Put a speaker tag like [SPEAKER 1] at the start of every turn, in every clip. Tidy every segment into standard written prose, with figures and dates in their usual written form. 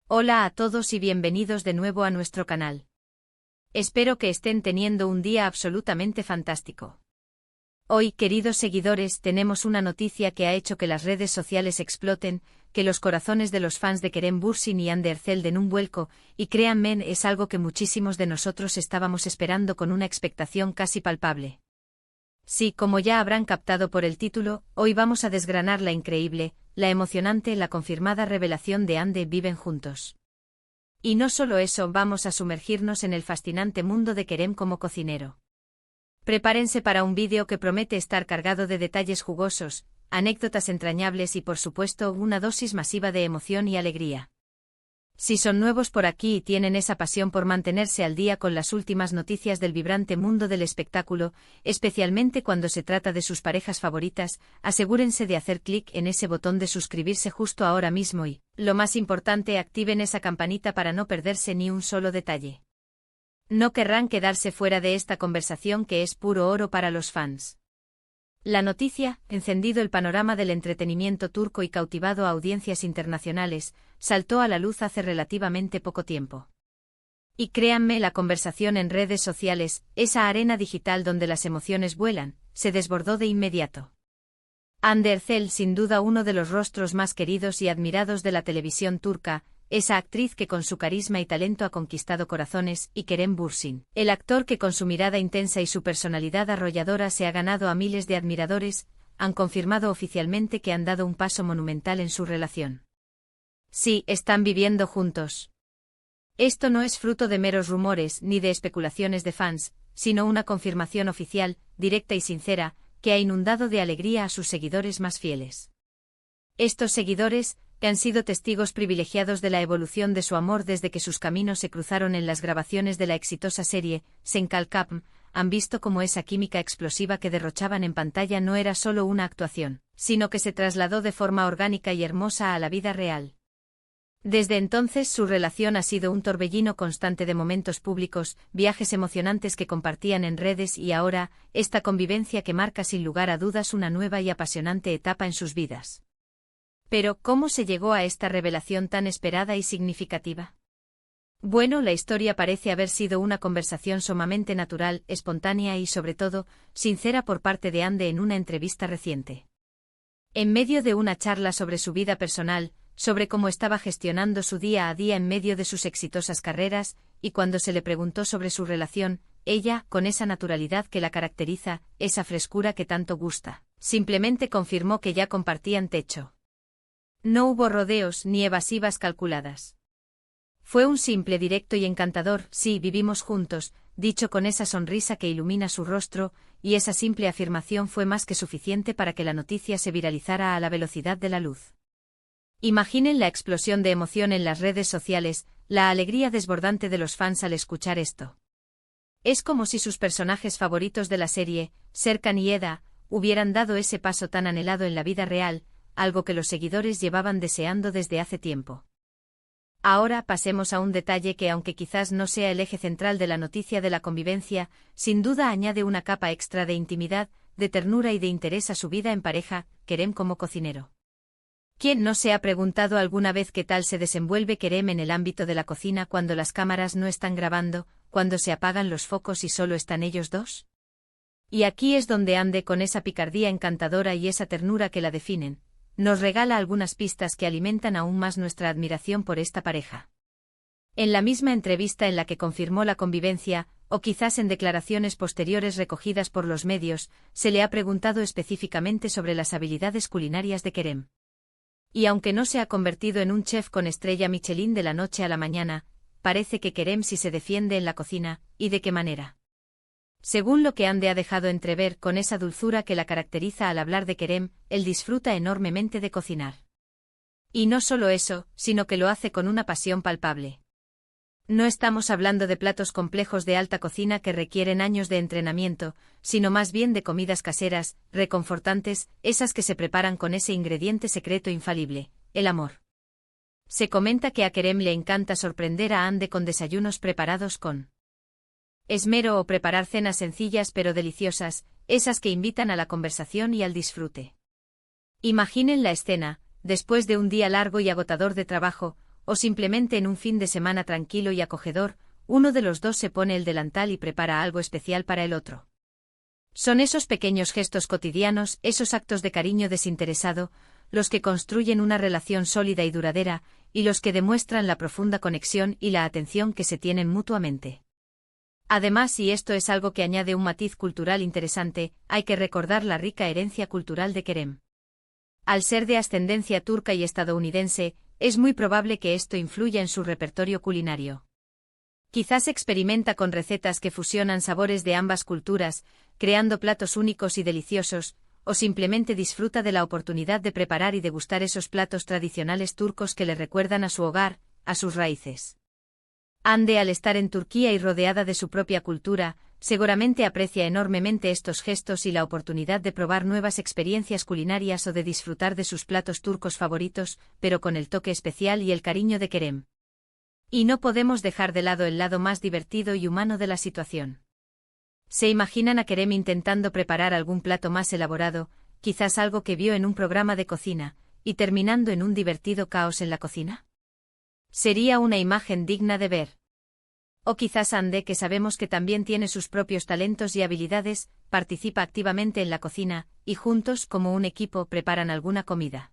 [SPEAKER 1] Hola a todos y bienvenidos de nuevo a nuestro canal. Espero que estén teniendo un día absolutamente fantástico. Hoy, queridos seguidores, tenemos una noticia que ha hecho que las redes sociales exploten, que los corazones de los fans de Kerem Bürsin y Hande Erçel den un vuelco, y créanme, es algo que muchísimos de nosotros estábamos esperando con una expectación casi palpable. Sí, como ya habrán captado por el título, hoy vamos a desgranar la increíble, la emocionante, la confirmada revelación de Hande viven juntos. Y no solo eso, vamos a sumergirnos en el fascinante mundo de Kerem como cocinero. Prepárense para un vídeo que promete estar cargado de detalles jugosos, anécdotas entrañables y por supuesto una dosis masiva de emoción y alegría. Si son nuevos por aquí y tienen esa pasión por mantenerse al día con las últimas noticias del vibrante mundo del espectáculo, especialmente cuando se trata de sus parejas favoritas, asegúrense de hacer clic en ese botón de suscribirse justo ahora mismo y, lo más importante, activen esa campanita para no perderse ni un solo detalle. No querrán quedarse fuera de esta conversación que es puro oro para los fans. La noticia, encendido el panorama del entretenimiento turco y cautivado a audiencias internacionales, saltó a la luz hace relativamente poco tiempo. Y créanme, la conversación en redes sociales, esa arena digital donde las emociones vuelan, se desbordó de inmediato. Hande Erçel, sin duda uno de los rostros más queridos y admirados de la televisión turca, esa actriz que con su carisma y talento ha conquistado corazones, y Kerem Bürsin, el actor que con su mirada intensa y su personalidad arrolladora se ha ganado a miles de admiradores, han confirmado oficialmente que han dado un paso monumental en su relación. Sí, están viviendo juntos. Esto no es fruto de meros rumores ni de especulaciones de fans, sino una confirmación oficial, directa y sincera, que ha inundado de alegría a sus seguidores más fieles. Estos seguidores, que han sido testigos privilegiados de la evolución de su amor desde que sus caminos se cruzaron en las grabaciones de la exitosa serie Sen Kalkapm, han visto cómo esa química explosiva que derrochaban en pantalla no era solo una actuación, sino que se trasladó de forma orgánica y hermosa a la vida real. Desde entonces su relación ha sido un torbellino constante de momentos públicos, viajes emocionantes que compartían en redes y ahora, esta convivencia que marca sin lugar a dudas una nueva y apasionante etapa en sus vidas. Pero, ¿cómo se llegó a esta revelación tan esperada y significativa? Bueno, la historia parece haber sido una conversación sumamente natural, espontánea y, sobre todo, sincera por parte de Hande en una entrevista reciente. En medio de una charla sobre su vida personal, sobre cómo estaba gestionando su día a día en medio de sus exitosas carreras, y cuando se le preguntó sobre su relación, ella, con esa naturalidad que la caracteriza, esa frescura que tanto gusta, simplemente confirmó que ya compartían techo. No hubo rodeos ni evasivas calculadas. Fue un simple, directo y encantador, sí, vivimos juntos, dicho con esa sonrisa que ilumina su rostro, y esa simple afirmación fue más que suficiente para que la noticia se viralizara a la velocidad de la luz. Imaginen la explosión de emoción en las redes sociales, la alegría desbordante de los fans al escuchar esto. Es como si sus personajes favoritos de la serie, Serkan y Eda, hubieran dado ese paso tan anhelado en la vida real, algo que los seguidores llevaban deseando desde hace tiempo. Ahora pasemos a un detalle que, aunque quizás no sea el eje central de la noticia de la convivencia, sin duda añade una capa extra de intimidad, de ternura y de interés a su vida en pareja, Kerem como cocinero. ¿Quién no se ha preguntado alguna vez qué tal se desenvuelve Kerem en el ámbito de la cocina cuando las cámaras no están grabando, cuando se apagan los focos y solo están ellos dos? Y aquí es donde Hande, con esa picardía encantadora y esa ternura que la definen, nos regala algunas pistas que alimentan aún más nuestra admiración por esta pareja. En la misma entrevista en la que confirmó la convivencia, o quizás en declaraciones posteriores recogidas por los medios, se le ha preguntado específicamente sobre las habilidades culinarias de Kerem. Y aunque no se ha convertido en un chef con estrella Michelin de la noche a la mañana, parece que Kerem sí se defiende en la cocina, ¿y de qué manera? Según lo que Hande ha dejado entrever con esa dulzura que la caracteriza al hablar de Kerem, él disfruta enormemente de cocinar. Y no solo eso, sino que lo hace con una pasión palpable. No estamos hablando de platos complejos de alta cocina que requieren años de entrenamiento, sino más bien de comidas caseras, reconfortantes, esas que se preparan con ese ingrediente secreto infalible, el amor. Se comenta que a Kerem le encanta sorprender a Hande con desayunos preparados con esmero o preparar cenas sencillas pero deliciosas, esas que invitan a la conversación y al disfrute. Imaginen la escena, después de un día largo y agotador de trabajo, o simplemente en un fin de semana tranquilo y acogedor, uno de los dos se pone el delantal y prepara algo especial para el otro. Son esos pequeños gestos cotidianos, esos actos de cariño desinteresado, los que construyen una relación sólida y duradera, y los que demuestran la profunda conexión y la atención que se tienen mutuamente. Además, y esto es algo que añade un matiz cultural interesante, hay que recordar la rica herencia cultural de Kerem. Al ser de ascendencia turca y estadounidense, es muy probable que esto influya en su repertorio culinario. Quizás experimenta con recetas que fusionan sabores de ambas culturas, creando platos únicos y deliciosos, o simplemente disfruta de la oportunidad de preparar y degustar esos platos tradicionales turcos que le recuerdan a su hogar, a sus raíces. Hande, al estar en Turquía y rodeada de su propia cultura, seguramente aprecia enormemente estos gestos y la oportunidad de probar nuevas experiencias culinarias o de disfrutar de sus platos turcos favoritos, pero con el toque especial y el cariño de Kerem. Y no podemos dejar de lado el lado más divertido y humano de la situación. ¿Se imaginan a Kerem intentando preparar algún plato más elaborado, quizás algo que vio en un programa de cocina, y terminando en un divertido caos en la cocina? Sería una imagen digna de ver. O quizás Hande, que sabemos que también tiene sus propios talentos y habilidades, participa activamente en la cocina, y juntos, como un equipo, preparan alguna comida.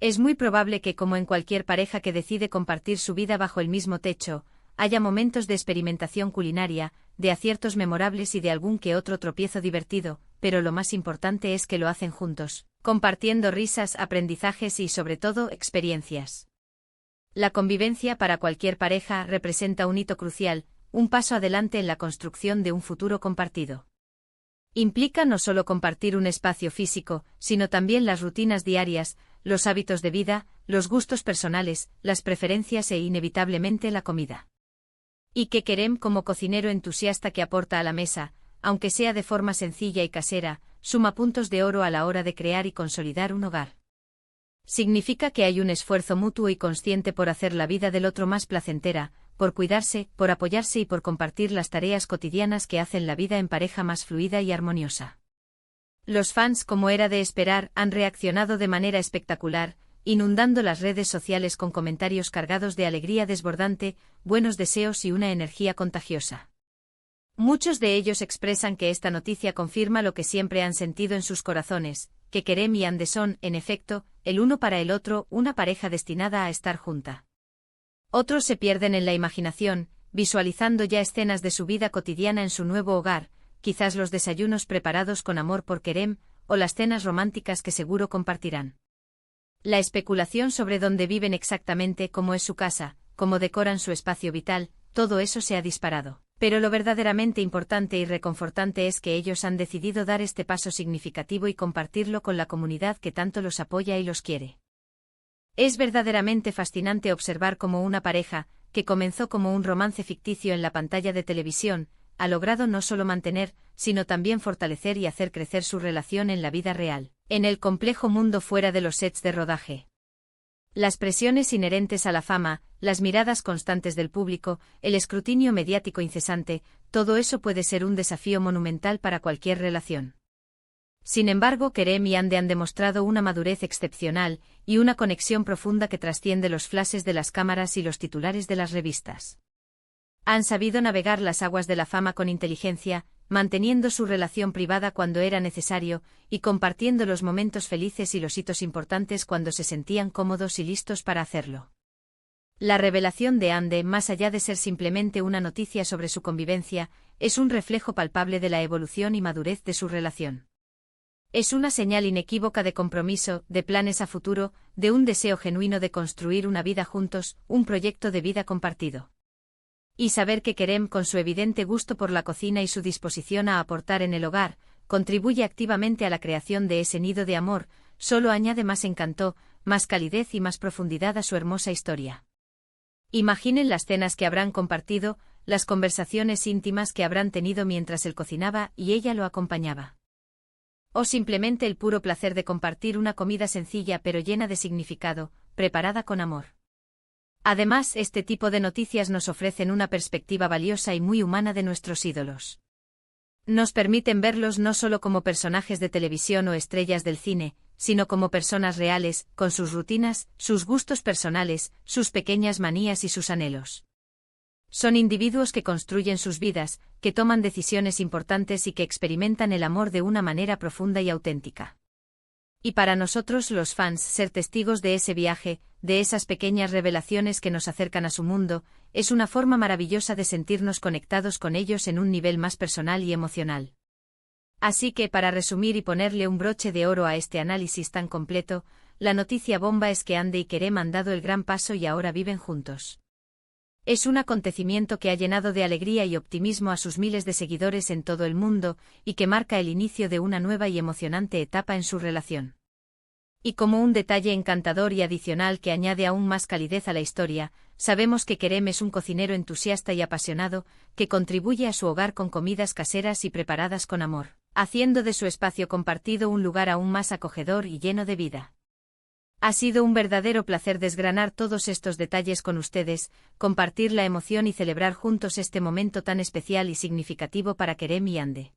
[SPEAKER 1] Es muy probable que, como en cualquier pareja que decide compartir su vida bajo el mismo techo, haya momentos de experimentación culinaria, de aciertos memorables y de algún que otro tropiezo divertido, pero lo más importante es que lo hacen juntos, compartiendo risas, aprendizajes y, sobre todo, experiencias. La convivencia para cualquier pareja representa un hito crucial, un paso adelante en la construcción de un futuro compartido. Implica no solo compartir un espacio físico, sino también las rutinas diarias, los hábitos de vida, los gustos personales, las preferencias e inevitablemente la comida. Y que Kerem, como cocinero entusiasta que aporta a la mesa, aunque sea de forma sencilla y casera, suma puntos de oro a la hora de crear y consolidar un hogar. Significa que hay un esfuerzo mutuo y consciente por hacer la vida del otro más placentera, por cuidarse, por apoyarse y por compartir las tareas cotidianas que hacen la vida en pareja más fluida y armoniosa. Los fans, como era de esperar, han reaccionado de manera espectacular, inundando las redes sociales con comentarios cargados de alegría desbordante, buenos deseos y una energía contagiosa. Muchos de ellos expresan que esta noticia confirma lo que siempre han sentido en sus corazones, que Kerem y Hande son, en efecto, el uno para el otro, una pareja destinada a estar junta. Otros se pierden en la imaginación, visualizando ya escenas de su vida cotidiana en su nuevo hogar, quizás los desayunos preparados con amor por Kerem, o las cenas románticas que seguro compartirán. La especulación sobre dónde viven exactamente, cómo es su casa, cómo decoran su espacio vital, todo eso se ha disparado. Pero lo verdaderamente importante y reconfortante es que ellos han decidido dar este paso significativo y compartirlo con la comunidad que tanto los apoya y los quiere. Es verdaderamente fascinante observar cómo una pareja, que comenzó como un romance ficticio en la pantalla de televisión, ha logrado no solo mantener, sino también fortalecer y hacer crecer su relación en la vida real, en el complejo mundo fuera de los sets de rodaje. Las presiones inherentes a la fama, las miradas constantes del público, el escrutinio mediático incesante, todo eso puede ser un desafío monumental para cualquier relación. Sin embargo, Kerem y Hande han demostrado una madurez excepcional y una conexión profunda que trasciende los flashes de las cámaras y los titulares de las revistas. Han sabido navegar las aguas de la fama con inteligencia, manteniendo su relación privada cuando era necesario, y compartiendo los momentos felices y los hitos importantes cuando se sentían cómodos y listos para hacerlo. La revelación de Hande, más allá de ser simplemente una noticia sobre su convivencia, es un reflejo palpable de la evolución y madurez de su relación. Es una señal inequívoca de compromiso, de planes a futuro, de un deseo genuino de construir una vida juntos, un proyecto de vida compartido. Y saber que Kerem, con su evidente gusto por la cocina y su disposición a aportar en el hogar, contribuye activamente a la creación de ese nido de amor, solo añade más encanto, más calidez y más profundidad a su hermosa historia. Imaginen las cenas que habrán compartido, las conversaciones íntimas que habrán tenido mientras él cocinaba y ella lo acompañaba. O simplemente el puro placer de compartir una comida sencilla pero llena de significado, preparada con amor. Además, este tipo de noticias nos ofrecen una perspectiva valiosa y muy humana de nuestros ídolos. Nos permiten verlos no solo como personajes de televisión o estrellas del cine, sino como personas reales, con sus rutinas, sus gustos personales, sus pequeñas manías y sus anhelos. Son individuos que construyen sus vidas, que toman decisiones importantes y que experimentan el amor de una manera profunda y auténtica. Y para nosotros los fans, ser testigos de ese viaje, de esas pequeñas revelaciones que nos acercan a su mundo, es una forma maravillosa de sentirnos conectados con ellos en un nivel más personal y emocional. Así que, para resumir y ponerle un broche de oro a este análisis tan completo, la noticia bomba es que Ande y Kerem han dado el gran paso y ahora viven juntos. Es un acontecimiento que ha llenado de alegría y optimismo a sus miles de seguidores en todo el mundo, y que marca el inicio de una nueva y emocionante etapa en su relación. Y como un detalle encantador y adicional que añade aún más calidez a la historia, sabemos que Kerem es un cocinero entusiasta y apasionado, que contribuye a su hogar con comidas caseras y preparadas con amor, haciendo de su espacio compartido un lugar aún más acogedor y lleno de vida. Ha sido un verdadero placer desgranar todos estos detalles con ustedes, compartir la emoción y celebrar juntos este momento tan especial y significativo para Kerem y Ande.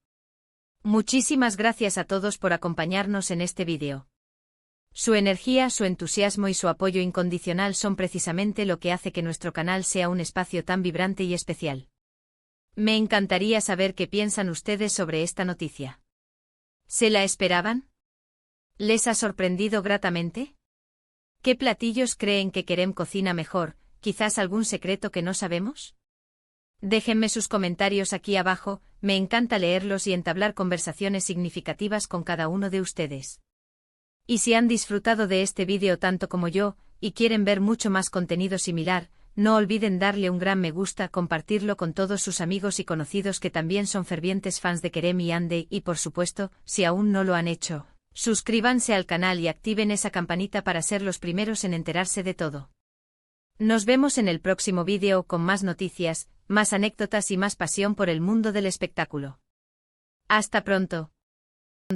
[SPEAKER 1] Muchísimas gracias a todos por acompañarnos en este vídeo. Su energía, su entusiasmo y su apoyo incondicional son precisamente lo que hace que nuestro canal sea un espacio tan vibrante y especial. Me encantaría saber qué piensan ustedes sobre esta noticia. ¿Se la esperaban? ¿Les ha sorprendido gratamente? ¿Qué platillos creen que Kerem cocina mejor, quizás algún secreto que no sabemos? Déjenme sus comentarios aquí abajo, me encanta leerlos y entablar conversaciones significativas con cada uno de ustedes. Y si han disfrutado de este vídeo tanto como yo, y quieren ver mucho más contenido similar, no olviden darle un gran me gusta, compartirlo con todos sus amigos y conocidos que también son fervientes fans de Kerem y Ande y por supuesto, si aún no lo han hecho, suscríbanse al canal y activen esa campanita para ser los primeros en enterarse de todo. Nos vemos en el próximo vídeo con más noticias, más anécdotas y más pasión por el mundo del espectáculo. Hasta pronto.